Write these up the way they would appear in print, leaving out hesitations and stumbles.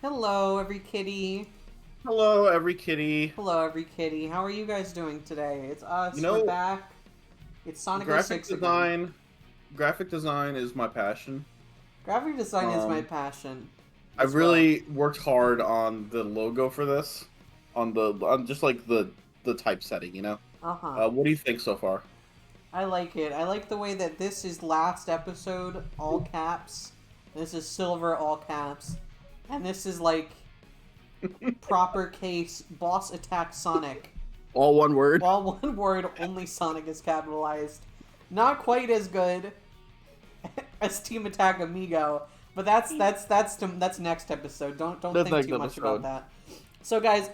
Hello, every kitty. Hello, every kitty. Hello, every kitty. How are you guys doing today? It's You us. We're know, back. It's Sonic graphic 06 again. design, graphic design is my passion. Graphic design is my Um, passion I as well. really worked hard on the logo for this, on just like the typesetting. Uh-huh. What do you think so far? I like it. I like the way that this is last episode, all caps. This is silver, all caps. And this is like proper case boss attack Sonic. All one word. All one word, only Sonic is capitalized. Not quite as good as Team Attack Amigo, but that's next episode. Don't That's think next too much about episode. that. So guys,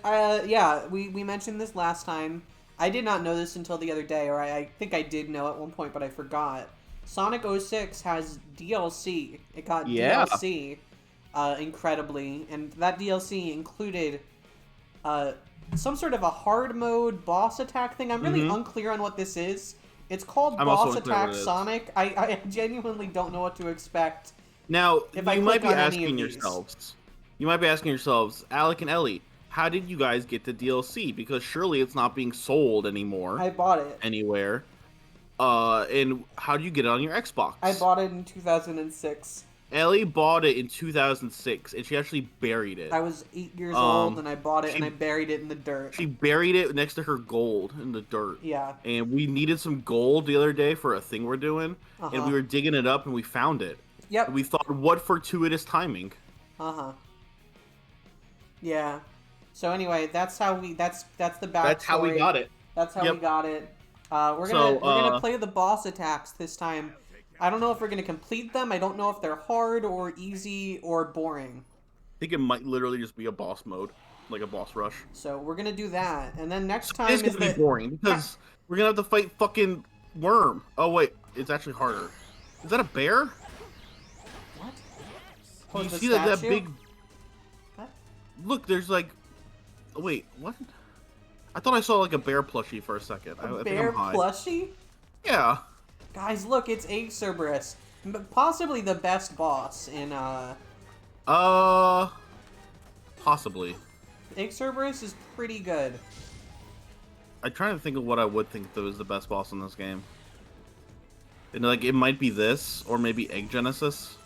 yeah, we mentioned this last time. I did not know this until the other day, or I think I did know at one point, but I forgot. Sonic 06 has DLC. It got Yeah. DLC, incredibly, and that DLC included some sort of a hard mode boss attack thing. I'm really unclear on what this is. It's called I'm also Boss unclear what Attack it is. Sonic. I genuinely don't know what to expect. Now, If I you click might be on any asking of these. yourselves, Alec and Ellie, how did you guys get the DLC? Because surely it's not being sold anymore I bought it. anywhere. And how do you get it on your Xbox? I bought it in 2006. Ellie bought it in 2006, and she actually buried it. I was 8 years old and I bought it she- and I buried it in the dirt. She buried it next to her gold in the dirt. Yeah. And we needed some gold the other day for a thing we're doing, and Uh-huh. we were digging it up, and we found it. Yep. And we thought, what fortuitous timing. Uh-huh. Yeah. So anyway, that's how we that's the backstory. That's how we got it. That's how Yep. we got it. We're So, gonna play the boss attacks this time. I don't know if we're gonna complete them. I don't know if they're hard or easy or boring. I think it might literally just be a boss mode, like a boss rush. So we're gonna do that, and then next time It's is gonna be the boring because we're gonna have to fight fucking Worm. Oh wait, it's actually harder. Is that a bear? what? Do you the see that statue? big? What? Look, there's like. Oh, wait, what? I thought I saw like a bear plushie for a second. I think Bear I'm high. plushie? Yeah. Guys, look, it's Egg Cerberus. Possibly the best boss in, Possibly. Egg Cerberus is pretty good. I'm trying to think of what I would think that was the best boss in this game. And like, it might be this, or maybe Egg Genesis.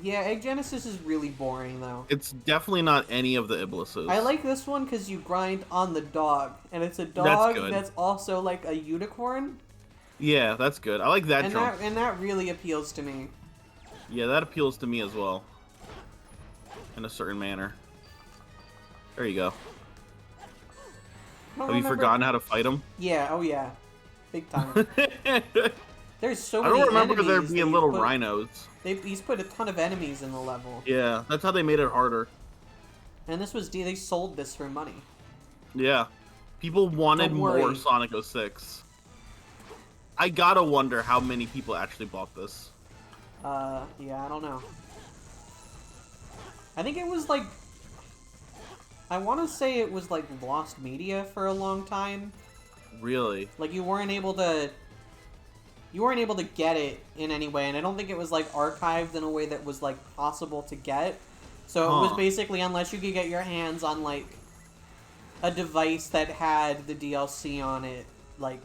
Yeah, Egg Genesis is really boring, though. It's definitely not any of the Iblises. I like this one because you grind on the dog, and it's a dog good. that's also like a unicorn, Yeah, that's good. I like that and jump. that really appeals to me. Yeah, that appeals to me as well. In a certain manner. There you go. I don't Have you remember- forgotten how to fight him? Yeah, oh yeah, big time. There's so I many don't remember enemies there that being he's little put- rhinos. He's put a ton of enemies in the level, Yeah, that's how they made it harder. and they sold this for money. Yeah. People wanted Don't more worry. Sonic 06. I gotta wonder how many people actually bought this. Yeah, I don't know. I think it was like, I want to say it was like lost media for a long time. Really? Like you weren't able to get it in any way, and I don't think it was like archived in a way that was like possible to get. So it was Huh. basically, unless you could get your hands on like a device that had the DLC on it, like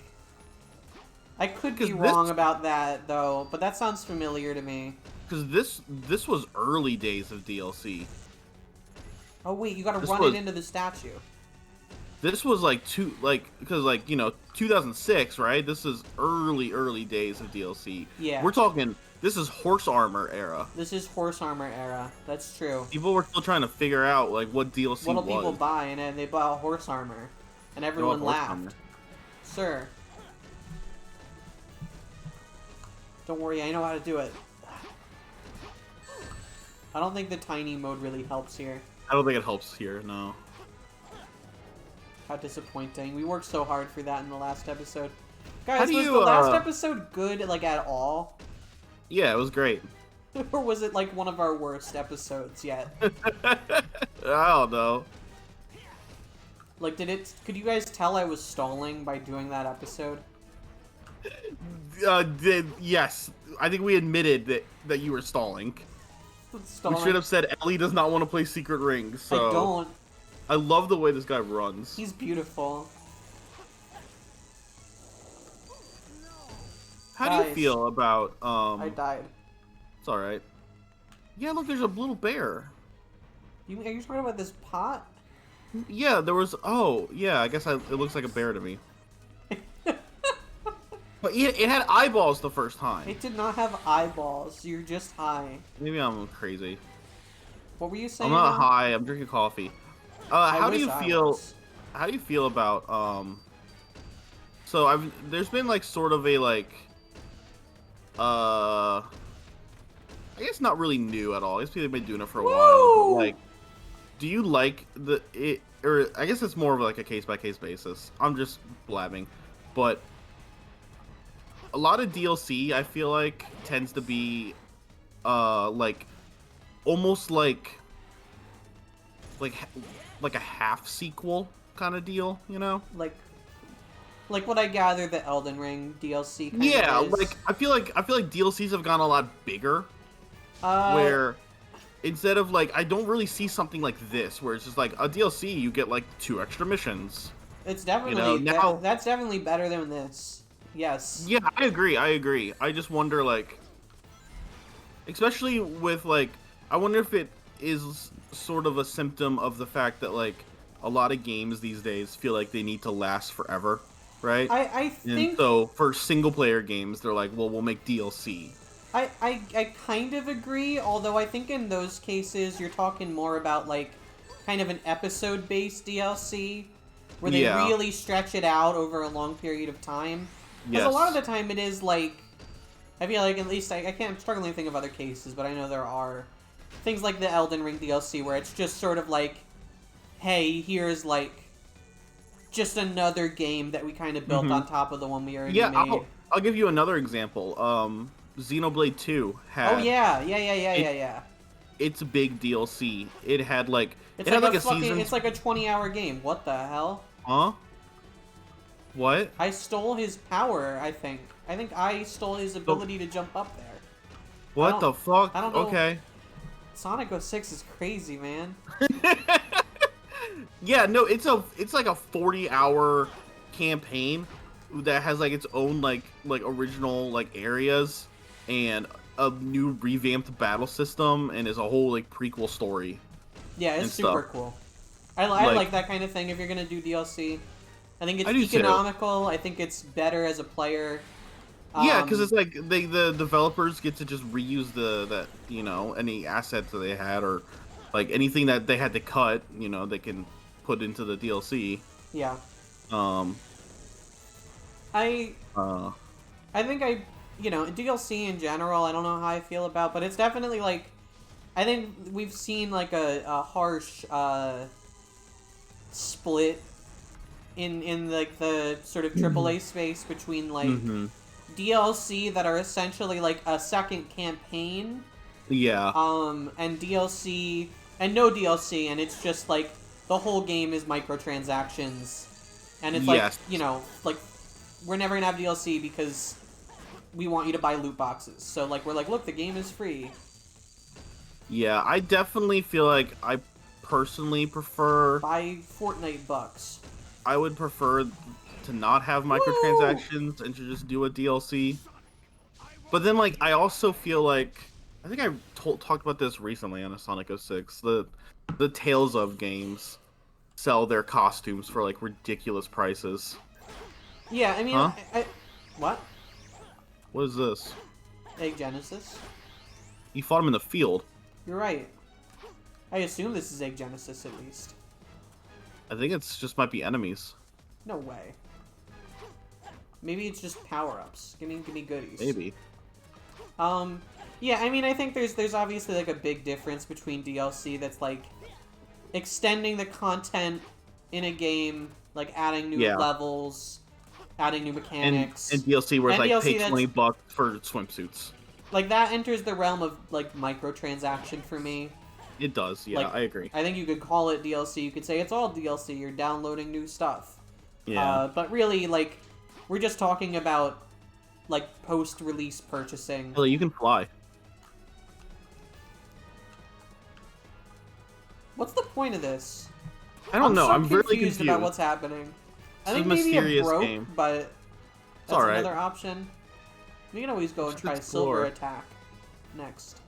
I could be 'Cause wrong this- about that though, but that sounds familiar to me. Because this was early days of DLC. Oh wait, you gotta This run was- it into the statue. This was like 2006, right? This is early days of DLC. Yeah. We're talking. This is horse armor era. This is horse armor era. That's true. People were still trying to figure out like what DLC What'll was. people buy? And then they bought horse armor, and everyone horse laughed. armor. Sir, don't worry, I know how to do it. I don't think the tiny mode really helps here. I don't think it helps here. No. How disappointing. We worked so hard for that in the last episode. Guys, How do was you, the last episode good, like, at all? Yeah, it was great. Or was it, like, one of our worst episodes yet? I don't know. Like, could you guys tell I was stalling by doing that episode? Yes, I think we admitted that you were stalling. We should have said Ellie does not want to play Secret Rings. So I don't. I love the way this guy runs. He's beautiful. How do you feel about I died. It's all right. Yeah, look, there's a little bear. Are you talking about this pot? Yeah, there was. Oh, yeah. I guess it looks like a bear to me. But it had eyeballs the first time. It did not have eyeballs. You're just high. Maybe I'm crazy. What were you saying? I'm not high. I'm drinking coffee. How do you feel? Was. How do you feel about So there's been like sort of a like I guess not really new at all. I guess people have been doing it for a while. But like, do you like or I guess it's more of like a case by case basis. I'm just blabbing, but a lot of DLC I feel like tends to be like almost like a half sequel kind of deal, you know? Like what I gather the Elden Ring DLC kind yeah, of is. like I feel like DLCs have gone a lot bigger. Where instead of like I don't really see something like this where it's just like a DLC you get like 2 extra missions. It's definitely that's definitely better than this. Yes. Yeah, I agree. I just wonder like especially with like I wonder if it is sort of a symptom of the fact that like a lot of games these days feel like they need to last forever, right? I think and so for single player games they're like, well, we'll make DLC. I kind of agree, although I think in those cases you're talking more about like kind of an episode based DLC where they really stretch it out over a long period of time. Because a lot of the time it is like, I feel like at least I'm struggling to think of other cases, but I know there are things like the Elden Ring DLC where it's just sort of like, hey, here's like just another game that we kind of built on top of the one we already made. I'll give you another example. Xenoblade 2 had... Oh, yeah. It's a big DLC. It had like... It's like a season... It's like a 20-hour game. What the hell? Huh? What? I stole his power, I think. I think I stole his ability to jump up there. What the fuck? I don't know. Okay. Sonic 06 is crazy, man. Yeah, no, it's like a 40-hour campaign that has like its own like original like areas and a new revamped battle system and is a whole like prequel story. Yeah, it's super cool. I like that kind of thing if you're gonna do DLC. I think it's economical. I think it's better as a player. Yeah, because it's like the developers get to just reuse that any assets that they had or like anything that they had to cut, they can put into the DLC. Yeah. I think DLC in general, I don't know how I feel about, but it's definitely like, I think we've seen like a harsh split in like the sort of AAA space between like DLC that are essentially like a second campaign. Yeah. And DLC and no DLC, and it's just like the whole game is microtransactions, and it's like like we're never gonna have DLC because we want you to buy loot boxes. So like we're like, look, the game is free. Yeah, I definitely feel like I personally prefer buy Fortnite bucks. I would prefer to not have microtransactions and to just do a DLC. But then like I also feel like I think I talked about this recently on a Sonic 06. The Tales of games sell their costumes for like ridiculous prices. Yeah, I mean, huh? What? What is this? Egg Genesis. You fought him in the field. You're right. I assume this is Egg Genesis at least. I think it's just might be enemies. No way. Maybe it's just power-ups. Give me goodies. Maybe. Yeah, I mean, I think there's obviously like a big difference between DLC that's like extending the content in a game, like adding new levels, adding new mechanics. And DLC where it's like DLC pay $20 for swimsuits. Like that enters the realm of like microtransaction for me. It does, yeah, like, I agree. I think you could call it DLC. You could say it's all DLC. You're downloading new stuff. Yeah. But really, like, we're just talking about like post-release purchasing. Well, you can fly. What's the point of this? I don't know. So I'm very confused about what's happening. I think a maybe it mysterious broke, game. but that's alright. another option. We can always go and try Silver Attack next.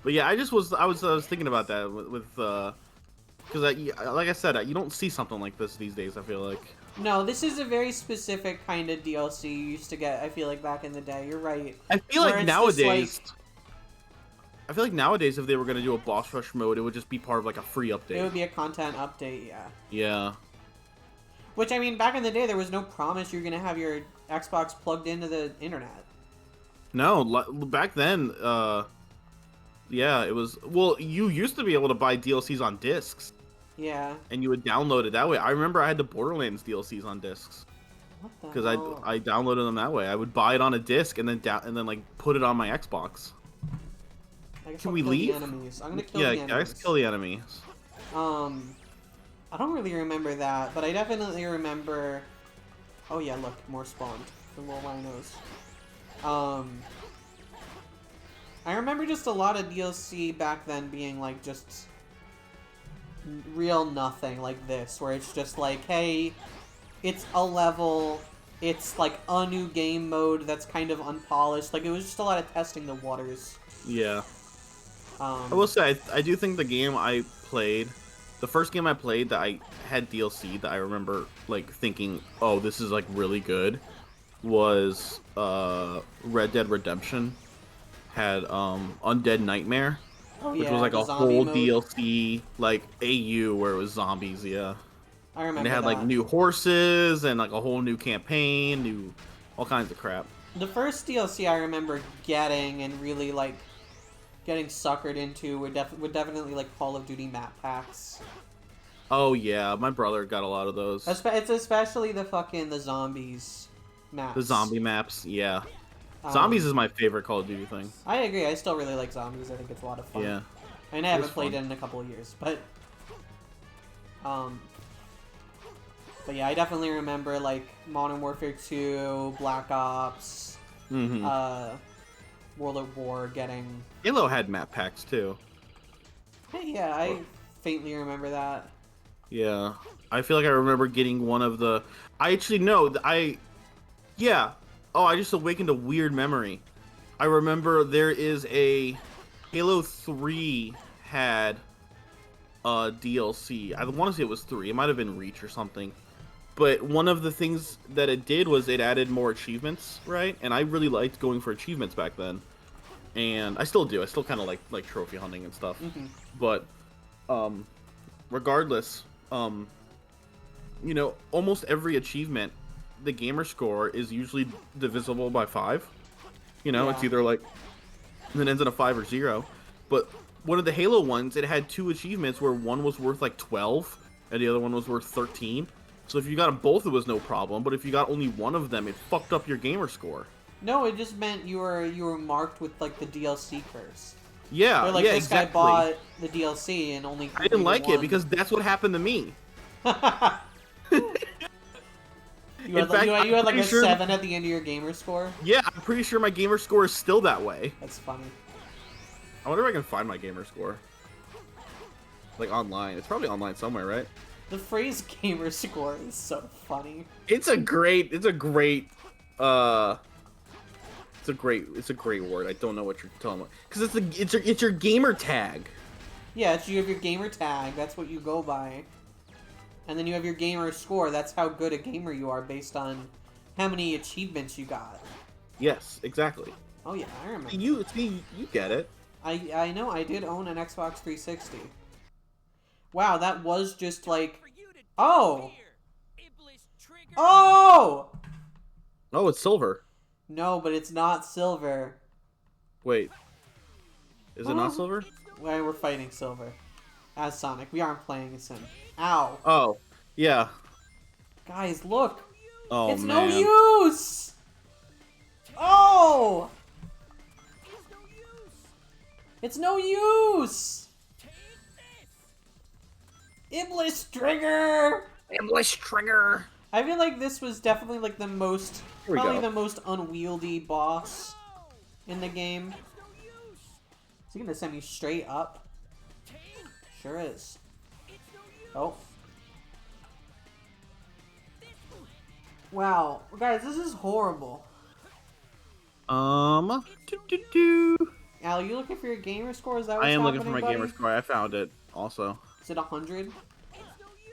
But yeah, I was thinking about that with because like I said, you don't see something like this these days. I feel like. No, this is a very specific kind of DLC you used to get. I feel like back in the day. You're right. I feel like nowadays. Like, I feel like nowadays, if they were gonna do a boss rush mode, it would just be part of like a free update. It would be a content update, yeah. Yeah. Which, I mean, back in the day, there was no promise you're gonna have your Xbox plugged into the internet. No, back then, yeah, it was. Well, you used to be able to buy DLCs on discs. Yeah. And you would download it that way. I remember I had the Borderlands DLCs on discs. What the because hell? I downloaded them that way. I would buy it on a disc and then like put it on my Xbox. Can we leave? The enemies. I'm gonna kill the enemies. Yeah, let's kill the enemies. I don't really remember that, but I definitely remember. Oh yeah, look, more spawned. The little rhinos. I remember just a lot of DLC back then being like just real nothing like this, where it's just like, hey, it's a level, it's like a new game mode that's kind of unpolished. Like, it was just a lot of testing the waters. Yeah. I will say, I do think the game I played, the first game I played that I had DLC that I remember, like, thinking, oh, this is, like, really good, was Red Dead Redemption. Had Undead Nightmare, which was, like, a whole mode. DLC, like, AU, where it was zombies, yeah. I remember and it had, that. like, new horses, and, like, a whole new campaign, all kinds of crap. The first DLC I remember getting and really, like, getting suckered into would definitely like Call of Duty map packs. Oh yeah, my brother got a lot of those. It's especially the zombies maps. The zombie maps, yeah. Zombies is my favorite Call of Duty thing. I agree. I still really like zombies. I think it's a lot of fun. Yeah. I mean, I haven't played it in a couple of years, but yeah, I definitely remember like Modern Warfare 2, Black Ops, World at War getting... Halo had map packs, too. Yeah, I faintly remember that. Yeah. I feel like I remember getting one of the... I actually know, yeah. Oh, I just awakened a weird memory. I remember there is a... Halo 3 had a DLC. I want to say it was 3. It might have been Reach or something. But one of the things that it did was it added more achievements, right? And I really liked going for achievements back then. And I still do. I still kind of like trophy hunting and stuff. But regardless, you know, almost every achievement, the gamer score is usually divisible by 5. You know, it's either like, and then ends in a 5 or 0. But one of the Halo ones, it had 2 achievements where one was worth like 12 and the other one was worth 13. So if you got them both, it was no problem. But if you got only one of them, it fucked up your gamer score. No, it just meant you were marked with like the DLC curse. Yeah, or, like, yeah, this exactly. guy bought the DLC and only. I didn't like it because that's what happened to me. You had like a 7 at the end of your gamer score? Yeah, I'm pretty sure my gamer score is still that way. That's funny. I wonder if I can find my gamer score. Like online. It's probably online somewhere, right? The phrase gamer score is so funny. It's a great word. I don't know what you're talking about. Because it's your gamer tag. Yeah, you have your gamer tag, that's what you go by. And then you have your gamer score, that's how good a gamer you are based on how many achievements you got. Yes, exactly. Oh yeah, I remember. You get it. I know, I did own an Xbox 360. Wow, that was just like... Oh! Oh! Oh, it's silver. No, but it's not silver. Wait. Is it not silver? Well, we're fighting silver. As Sonic. We aren't playing as him. Ow. Oh, yeah. Guys, look! Oh, it's man. no use! Oh! It's no use! Iblis Trigger! Iblis Trigger! I feel like this was definitely like the most, probably the most unwieldy boss in the game. he gonna send me straight up? Sure is. Oh. Wow, guys, this is horrible. Doo -doo -doo. Al, you looking for your gamer score? Is that what's I am happening, looking for my buddy? gamer score. I found it also. Is it 100?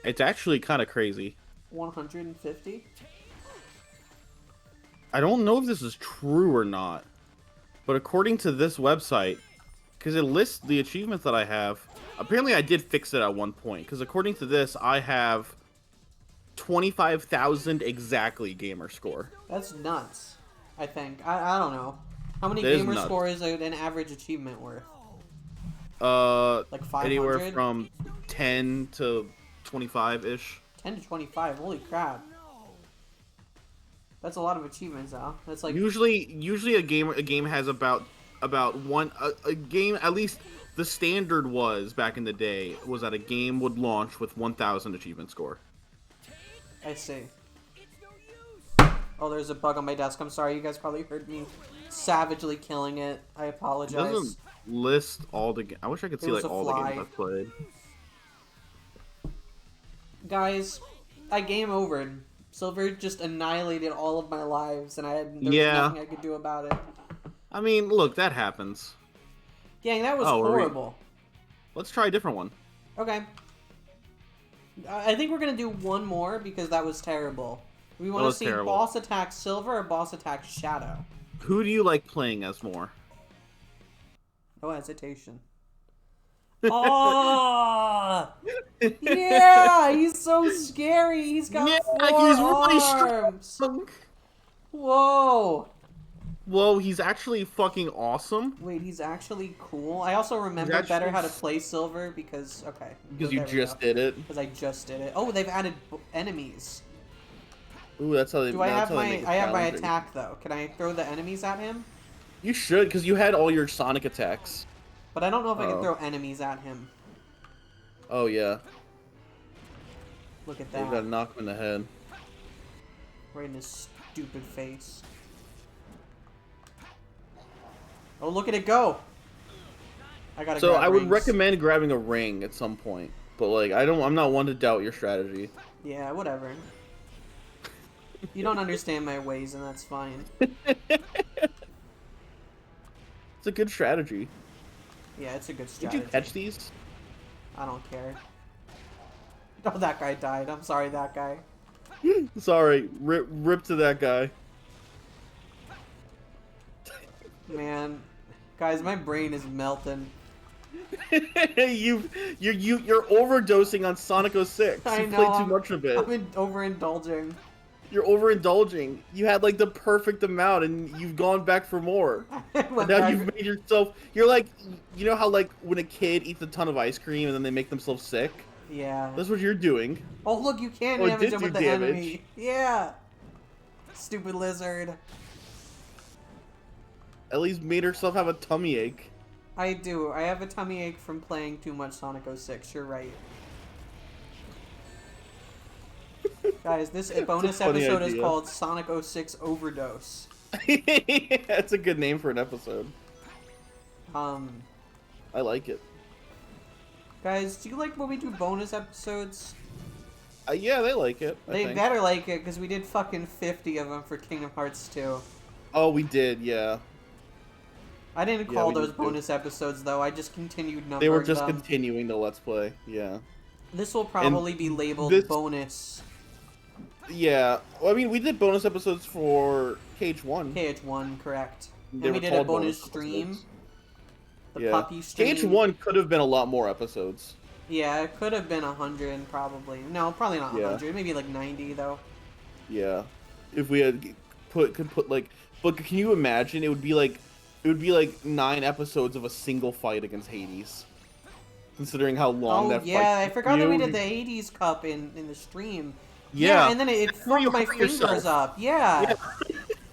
It's actually kind of crazy. 150? I don't know if this is true or not, but according to this website, because it lists the achievements that I have, apparently I did fix it at one point, because according to this, I have 25,000 exactly gamer score. That's nuts, I think. I don't know. How many That is gamer nuts. score is an average achievement worth? Like 500? Anywhere from 10 to 25-ish. 10 to 25, holy crap. That's a lot of achievements, Al. That's like... Usually a game has about one a game, at least the standard was back in the day, was that a game would launch with 1,000 achievement score. I see. Oh, there's a bug on my desk. I'm sorry, you guys probably heard me savagely killing it. I It apologize. doesn't list all the I wish I could see was like a all the fly. games I've played. Guys, I game overed. Silver just annihilated all of my lives, and there was nothing I could do about it. I mean, look, that happens. Dang, that was Oh, horrible. Let's try a different one. Okay. I think we're gonna do one more because that was terrible. We want to see terrible. boss attack Silver or boss attack Shadow. Who do you like playing as more? No hesitation. Oh! Yeah! He's so scary! He's got four arms! strong. Whoa! Whoa, he's actually fucking awesome. Wait, he's actually cool. I also remember better how to play Silver because... Okay. Because you just did it. Because I just did it. Oh, they've added enemies. Ooh, that's how they. Do I have how they make it I have my challenging. attack though? Can I throw the enemies at him? You should, because you had all your Sonic attacks. But I don't know if I can throw enemies at him. Oh yeah. Look at You that. gotta knock him in the head. Right in his stupid face. Oh, look at it go! I gotta. So grab I would rings. recommend grabbing a ring at some point, but like I'm not one to doubt your strategy. Yeah, whatever. You don't understand my ways, and that's fine. It's a good strategy. Yeah, it's a good Did strategy. you catch these? I don't care. Oh, that guy died. I'm sorry, that guy. Sorry, rip to that guy. Man, guys, my brain is melting. you're overdosing on Sonic 06. I You know, played too much of it. I'm overindulging. You're overindulging. You had like the perfect amount, and you've gone back for more. And now you've made yourself. You're like, you know how like when a kid eats a ton of ice cream and then they make themselves sick. Yeah. That's what you're doing. Oh, look, you can Oh, it damage did him do with the damage. enemy. Yeah. Stupid lizard. At least made herself have a tummy ache. I do. I have a tummy ache from playing too much Sonic 06. You're right. Guys, this bonus funny episode is idea. called Sonic 06 Overdose. That's a good name for an episode. I like it. Guys, do you like when we do bonus episodes? Yeah, they like it. I They think. better like it, because we did fucking 50 of them for Kingdom Hearts 2. Oh, we did, yeah. I didn't call we those did too. bonus episodes, though. I just continued numbering They were just them. continuing the Let's Play, yeah. This will probably be labeled this- bonus Yeah, well, I mean, we did bonus episodes for KH1. KH1, correct. They And we were did a called bonus bonus stream. episodes. The Yeah. puppy stream. KH1 could have been a lot more episodes. Yeah, it could have been 100, probably. No, probably not Yeah. 100. Maybe like 90, though. Yeah. If we had could put like, but can you imagine? It would be like 9 episodes of a single fight against Hades. Considering how long Oh, that yeah, fight I forgot that we you- did the 80s cup in the stream. Yeah. And then it How you fucked my hurt fingers yourself. up. Yeah.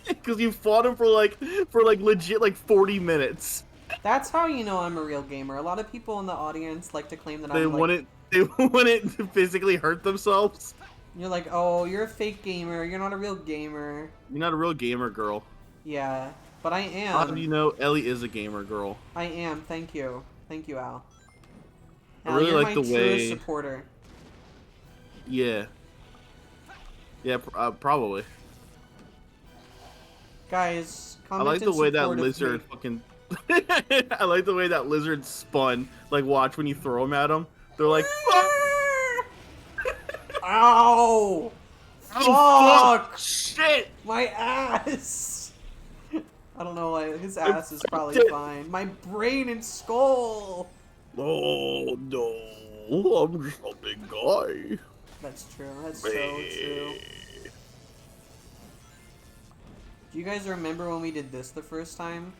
Because you fought him for legit like 40 minutes. That's how you know I'm a real gamer. A lot of people in the audience like to claim that They I'm like... wouldn't physically hurt themselves. You're like, oh, you're a fake gamer. You're not a real gamer. You're not a real gamer, girl. Yeah. But I How do am. you know Ellie is a gamer girl? I am. Thank you. Thank you, Al. I Al, really you're like my the truest way. supporter. Yeah. Yeah, probably. Guys, I comment like in the way that support of me. lizard fucking. I like the way that lizard spun. Like, watch when you throw them at them. They're like, fuck! Ow! Oh, fuck! Fuck! Shit! My ass! I don't know why. His I ass is fucked probably it! fine. My brain and skull! Oh, no. I'm just a big guy. That's true. That's so true. Do you guys remember when we did this the first time?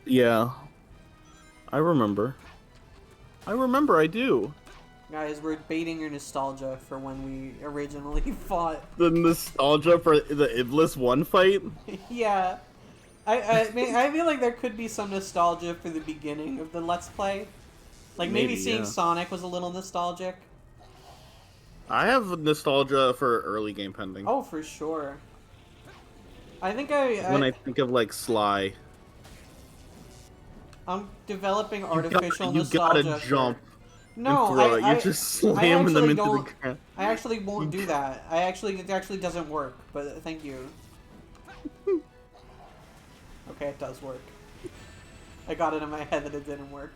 Yeah. I remember. I do. Guys, we're baiting your nostalgia for when we originally fought. The nostalgia for the Iblis 1 fight? Yeah. I feel like there could be some nostalgia for the beginning of the Let's Play. Like, maybe seeing yeah. Sonic was a little nostalgic. I have nostalgia for early game pending. Oh, for sure. I think When I think of, like, Sly. I'm developing artificial You gotta nostalgia jump for... and No, throw it. You're I just slamming them actually into the don't... ground. I actually won't do that. It actually doesn't work, but thank you. Okay, it does work. I got it in my head that it didn't work.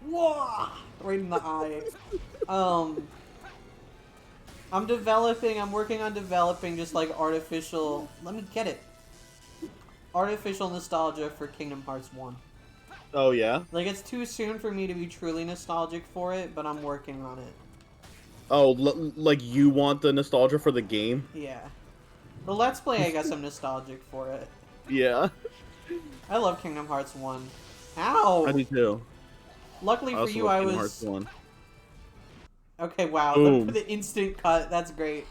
Whoa! Right in the eye. I'm working on developing just like artificial... Let me get it. Artificial nostalgia for Kingdom Hearts 1. Oh, yeah? Like, it's too soon for me to be truly nostalgic for it, but I'm working on it. Oh, like you want the nostalgia for the game? Yeah. The Let's Play, I guess I'm nostalgic for it. Yeah. I love Kingdom Hearts 1. Ow! I do too. Luckily for you, I Kingdom was... Hearts 1. Okay, wow. Boom. The instant cut. That's great.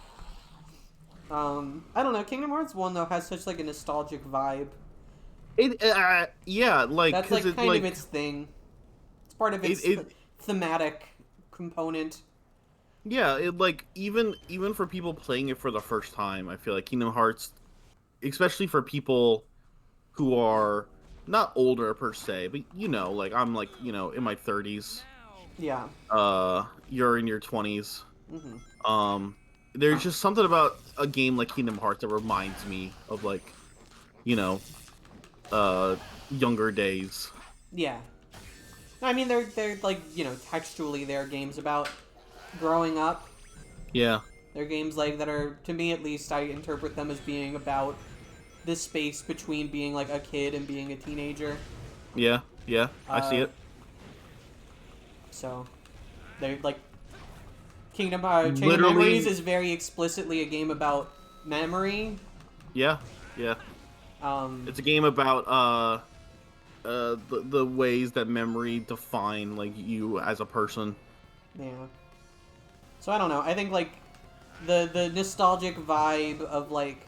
I don't know. Kingdom Hearts 1, though, has such, like, a nostalgic vibe. Yeah, like... That's, cause like, kind of its thing. It's part of its thematic component. Yeah, like, even for people playing it for the first time, I feel like Kingdom Hearts, especially for people who are not older per se, but, you know, like, I'm, like, you know, in my 30s. Yeah. You're in your 20s. Mm-hmm. There's just something about a game like Kingdom Hearts that reminds me of, like, you know, younger days. Yeah. I mean, they're like, you know, textually, they're games about growing up. Yeah. They're games, like, that are, to me at least, I interpret them as being about this space between being, like, a kid and being a teenager. Yeah, I see it. So, they're, like, Chain of Literally... Memories is very explicitly a game about memory. Yeah. It's a game about, the ways that memory define, like, you as a person. Yeah. So I don't know. I think like the nostalgic vibe of like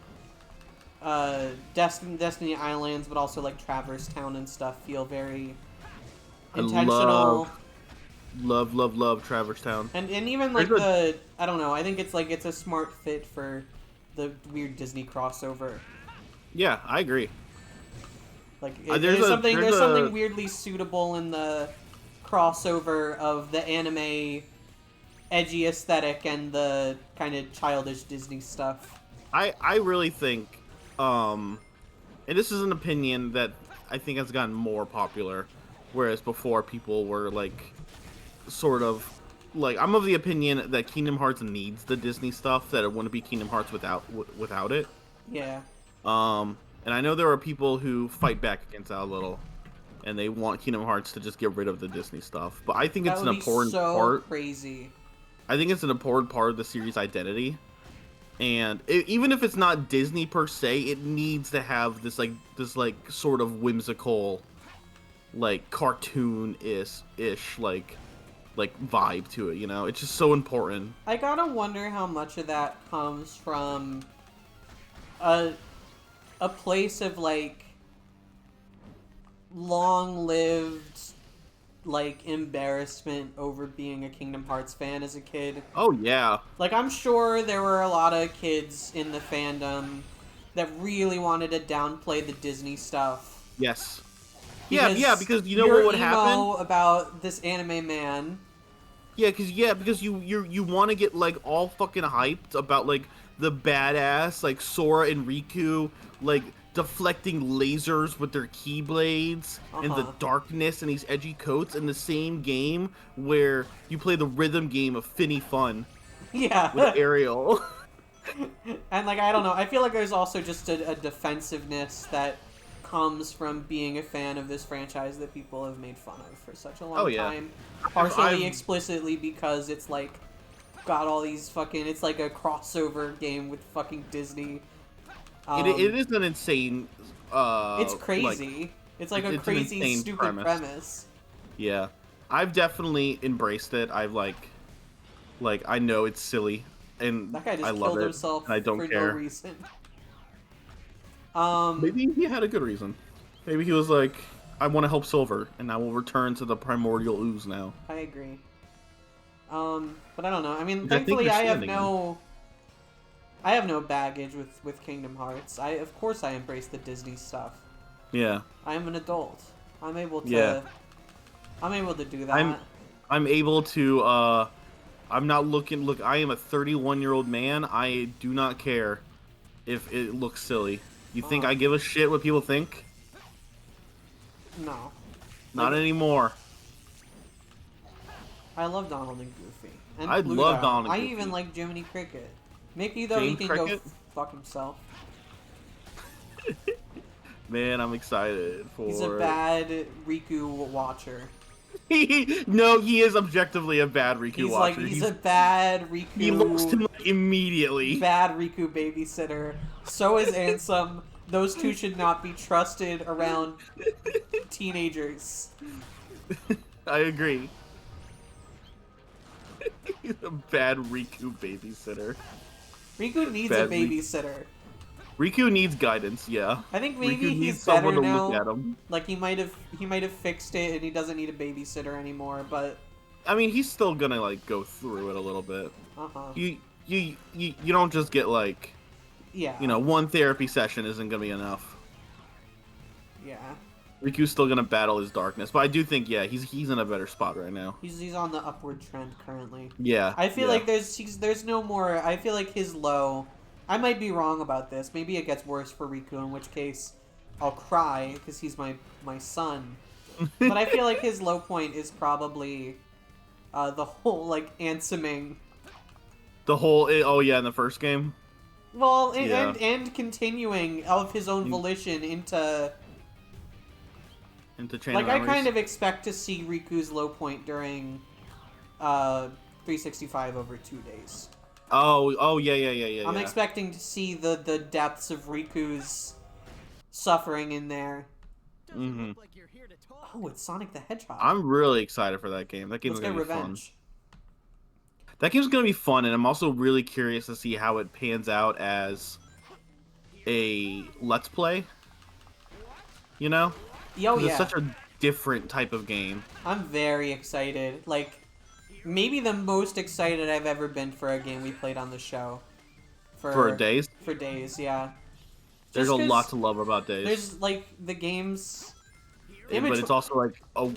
Destiny Islands, but also like Traverse Town and stuff feel very intentional. Love Traverse Town. And even like I don't know. I think it's like it's a smart fit for the weird Disney crossover. Yeah, I agree. Like there's something weirdly suitable in the crossover of the anime edgy aesthetic and the kind of childish Disney stuff. I really think, and this is an opinion that I think has gotten more popular, whereas before people were like, sort of, like, I'm of the opinion that Kingdom Hearts needs the Disney stuff, that it wouldn't be Kingdom Hearts without it. Yeah. And I know there are people who fight back against that a little, and they want Kingdom Hearts to just get rid of the Disney stuff. But I think it's an important part. Crazy. I think it's an important part of the series' identity, and even if it's not Disney per se, it needs to have this sort of whimsical, like cartoon-ish like vibe to it. You know, it's just so important. I gotta wonder how much of that comes from a place of like long-lived like embarrassment over being a Kingdom Hearts fan as a kid. Oh yeah. Like, I'm sure there were a lot of kids in the fandom that really wanted to downplay the Disney stuff. Yes. Because because you know what would happen about this anime man. because you want to get like all fucking hyped about like the badass like Sora and Riku like deflecting lasers with their keyblades and the darkness and these edgy coats in the same game where you play the rhythm game of Finny Fun. Yeah. With Ariel. And like, I don't know, I feel like there's also just a defensiveness that comes from being a fan of this franchise that people have made fun of for such a long time. Partially explicitly because it's like got all these fucking, it's like a crossover game with fucking Disney. It is an insane it's crazy. Like, it's like a crazy stupid premise. Yeah. I've definitely embraced it. I've like I know it's silly and that guy just I love killed it, himself and I don't for care. no reason. Maybe he had a good reason. Maybe he was like, I want to help Silver, and I will return to the primordial ooze now. I agree. But I don't know. I mean, thankfully, I have no baggage with Kingdom Hearts. Of course, I embrace the Disney stuff. Yeah. I am an adult. I'm able to. I'm able to do that. I'm able to. I'm not looking. Look, I am a 31-year-old man. I do not care if it looks silly. You think I give a shit what people think? No. Not anymore. I love Donald and Goofy. And I Pluto. love Donald and I Goofy. even like Jiminy Cricket. Mickey, though, James he can Cricket? go fuck himself. Man, I'm excited for... He's a bad Riku watcher. No, he is objectively a bad Riku watcher. He's a bad Riku... He lost him like, immediately. Bad Riku babysitter. So is Ansem. Those two should not be trusted around teenagers. I agree. He's a bad Riku babysitter. Riku needs a babysitter. Riku needs guidance, yeah. I think maybe Riku he's needs better someone to now. look at him. Like he might have fixed it and he doesn't need a babysitter anymore, but I mean, he's still gonna like go through it a little bit. Uh-huh. You don't just get like, yeah. You know, one therapy session isn't gonna be enough. Yeah. Riku's still gonna battle his darkness, but I do think he's in a better spot right now. He's on the upward trend currently. Yeah. I feel like there's no more. I feel like his low. I might be wrong about this. Maybe it gets worse for Riku, in which case I'll cry because he's my son. But I feel like his low point is probably the whole like answering. The whole in the first game. Well, and continuing of his own volition into Chain of Memories. I kind of expect to see Riku's low point during 365 over 2 days. Oh yeah. I'm expecting to see the depths of Riku's suffering in there. Mm-hmm. Oh, it's Sonic the Hedgehog. I'm really excited for that game. That game's gonna be fun. That game's gonna be fun, and I'm also really curious to see how it pans out as a Let's Play. You know? Oh, yeah. It's such a different type of game. I'm very excited. Like, maybe the most excited I've ever been for a game we played on the show. For Days? For Days, yeah. There's a lot to love about Days. There's, like, the game's... But it's also, like, a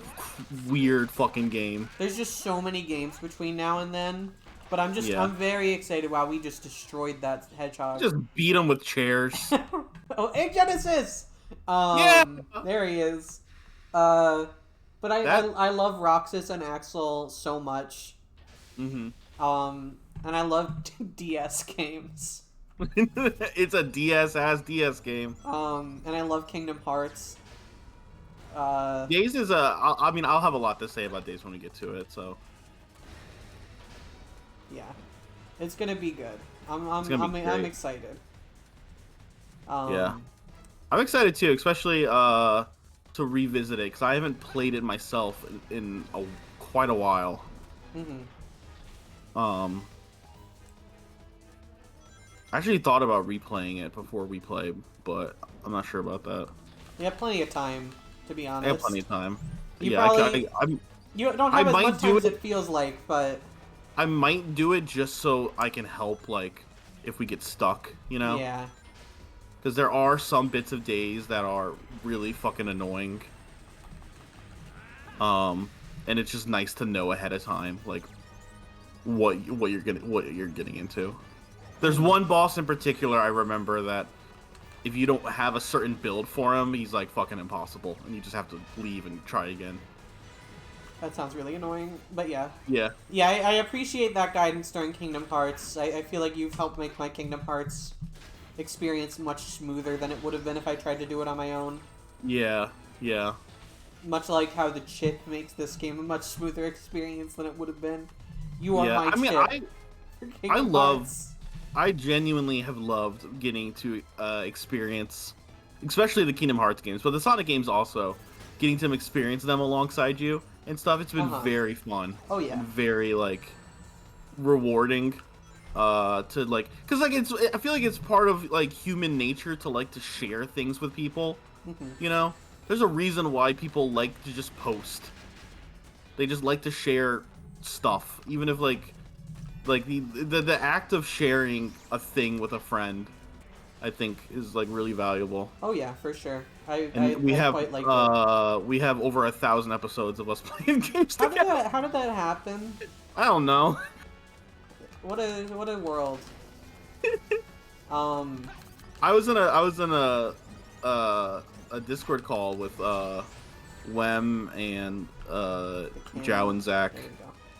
weird fucking game. There's just so many games between now and then. But I'm very excited. Wow, we just destroyed that hedgehog. Just beat him with chairs. Oh, hey, Genesis! Yeah! There he is. But I love Roxas and Axel so much. Mm-hmm. And I love DS games. It's a DS game. And I love Kingdom Hearts. Days is I'll have a lot to say about Days when we get to it, so. Yeah. It's gonna be good. I'm excited. Yeah. I'm excited too, especially to revisit it, because I haven't played it myself in quite a while. Mm-hmm. I actually thought about replaying it before we play, but I'm not sure about that. You have plenty of time, to be honest. I have plenty of time. You don't I have as might much do time as it. it feels like, but I might do it just so I can help, like, if we get stuck, you know? yeah. Because there are some bits of days that are really fucking annoying. And it's just nice to know ahead of time, like, what you're getting into. There's one boss in particular I remember that if you don't have a certain build for him, he's like fucking impossible, and you just have to leave and try again. That sounds really annoying, but yeah. Yeah. Yeah, I appreciate that guidance during Kingdom Hearts. I feel like you've helped make my Kingdom Hearts experience much smoother than it would have been if I tried to do it on my own. Yeah. Yeah. Much like how the chip makes this game a much smoother experience than it would have been. You are my I mean, chip. I genuinely have loved getting to experience, especially the Kingdom Hearts games, but the Sonic games also, getting to experience them alongside you and stuff. It's been very fun. Oh yeah. And very like rewarding. To like, cause like I feel like it's part of like human nature to like to share things with people. You know, there's a reason why people like to just post. They just like to share stuff, even if like the act of sharing a thing with a friend, I think, is like really valuable. Oh yeah, for sure. We have quite like it. We have over 1,000 episodes of us playing games together. How did that happen? I don't know. What a world. I was in a Discord call with Wem and Zhao and Zach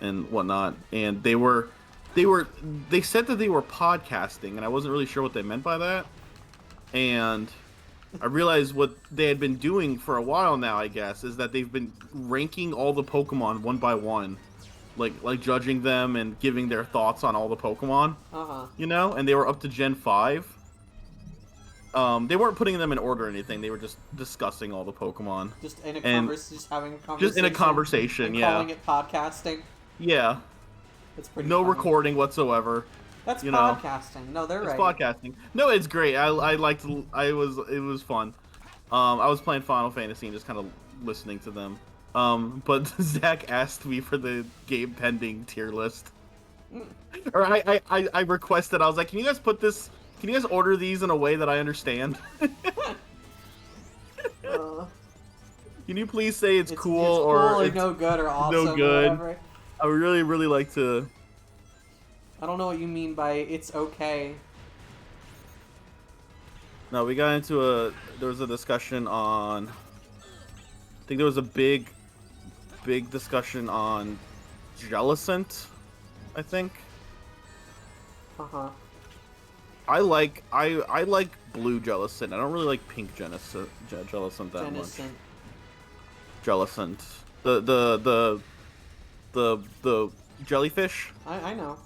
and whatnot, and they said that they were podcasting, and I wasn't really sure what they meant by that. And I realized what they had been doing for a while now, I guess, is that they've been ranking all the Pokemon one by one, like judging them and giving their thoughts on all the Pokemon. You know, and they were up to Gen 5. They weren't putting them in order or anything. They were just discussing all the Pokemon. Just in a conversation, just having a conversation. Just in a conversation, and yeah. Calling it podcasting. Yeah. It's pretty. No funny. recording whatsoever. That's podcasting. No, they're right. It's podcasting. No, it's great. It was fun. I was playing Final Fantasy and just kind of listening to them. But Zach asked me for the game pending tier list. Or I requested, I was like, can you guys order these in a way that I understand? Can you please say it's cool or it's no good or awesome no good? Or whatever. I would really, really like to. I don't know what you mean by it's okay. No, we got into there was a discussion on, I think there was a big discussion on Jellicent, I think. I like blue Jellicent. I don't really like pink Jellicent that much. Jellicent. The jellyfish. I know.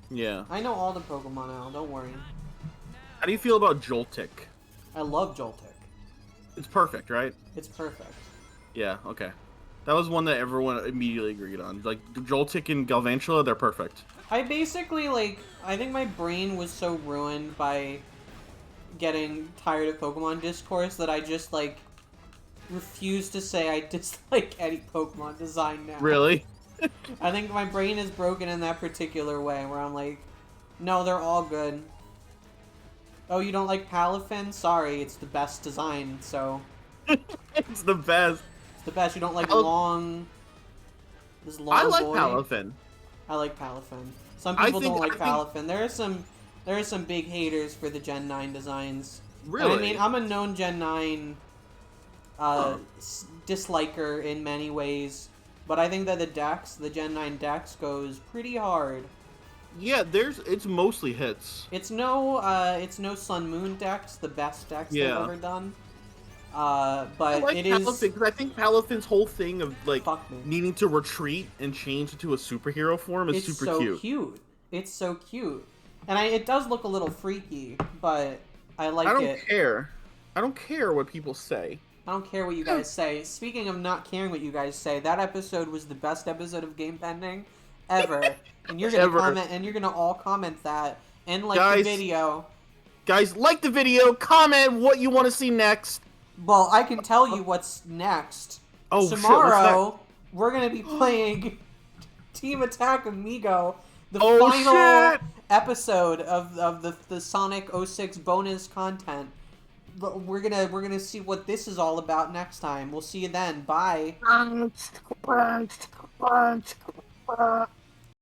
Yeah. I know all the Pokemon now, don't worry. How do you feel about Joltik? I love Joltik. It's perfect, right? It's perfect. Yeah, okay. That was one that everyone immediately agreed on. Like, Joltik and Galvantula, they're perfect. I basically, I think my brain was so ruined by getting tired of Pokemon discourse that I just, refuse to say I dislike any Pokemon design now. Really? I think my brain is broken in that particular way, where I'm like, no, they're all good. Oh, you don't like Palafin? Sorry, it's the best design, so... It's the best. It's the best. You don't like this long I like boy? Palafin. I like Palafin. Some people don't like Palafin. There are some big haters for the Gen 9 designs. Really? And I mean, I'm a known Gen 9 disliker in many ways, but I think that the Gen 9 Dex goes pretty hard. Yeah, it's mostly hits. It's no Sun Moon Dex, the best Dex they've ever done. But it is. Because I think Palafin's whole thing of needing to retreat and change into a superhero form is super cute. It's so cute, and it does look a little freaky, but I like it. I don't care what people say. I don't care what you guys say. Speaking of not caring what you guys say, that episode was the best episode of Game Pending ever. And you're gonna comment, and you're gonna all comment that and the video. Guys, like the video, comment what you want to see next. Well, I can tell you what's next. Oh, tomorrow, shit, what's we're gonna be playing Team Attack Amigo, the Oh, final shit! episode of the Sonic 06 bonus content. We're gonna see what this is all about next time. We'll see you then. Bye.